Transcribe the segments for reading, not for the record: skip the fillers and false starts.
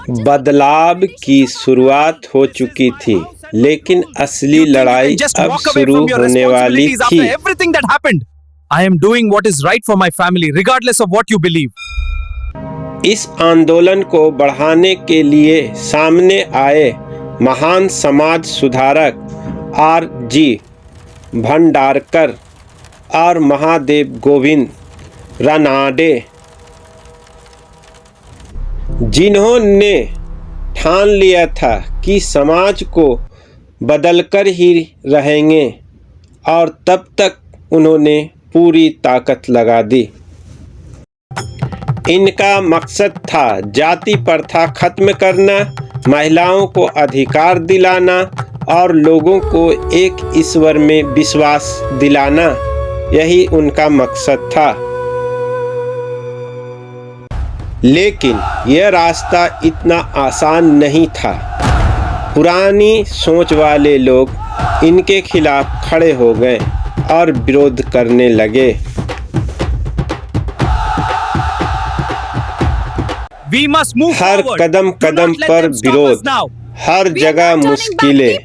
बदलाव की शुरुआत हो चुकी थी, लेकिन असली लड़ाई अब शुरू होने वाली थी। I am doing what is right for my family, regardless of what you believe. इस आंदोलन को बढ़ाने के लिए सामने आए महान समाज सुधारक R.G. भंडारकर और महादेव गोविंद रानाडे, जिन्होंने ठान लिया था कि समाज को बदलकर ही रहेंगे, और तब तक उन्होंने पूरी ताकत लगा दी। इनका मकसद था जाति प्रथा खत्म करना, महिलाओं को अधिकार दिलाना और लोगों को एक ईश्वर में विश्वास दिलाना। यही उनका मकसद था। लेकिन यह रास्ता इतना आसान नहीं था। पुरानी सोच वाले लोग इनके खिलाफ खड़े हो गए और विरोध करने लगे। हर कदम कदम पर विरोध, हर जगह मुश्किलें।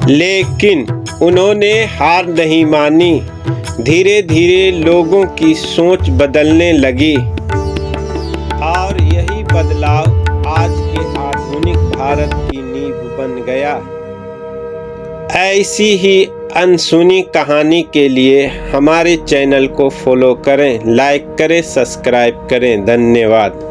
लेकिन उन्होंने हार नहीं मानी। धीरे धीरे लोगों की सोच बदलने लगी और यही बदलाव आज के आधुनिक भारत की नींव बन गया। ऐसी ही अनसुनी कहानी के लिए हमारे चैनल को फॉलो करें, लाइक करें, सब्सक्राइब करें। धन्यवाद।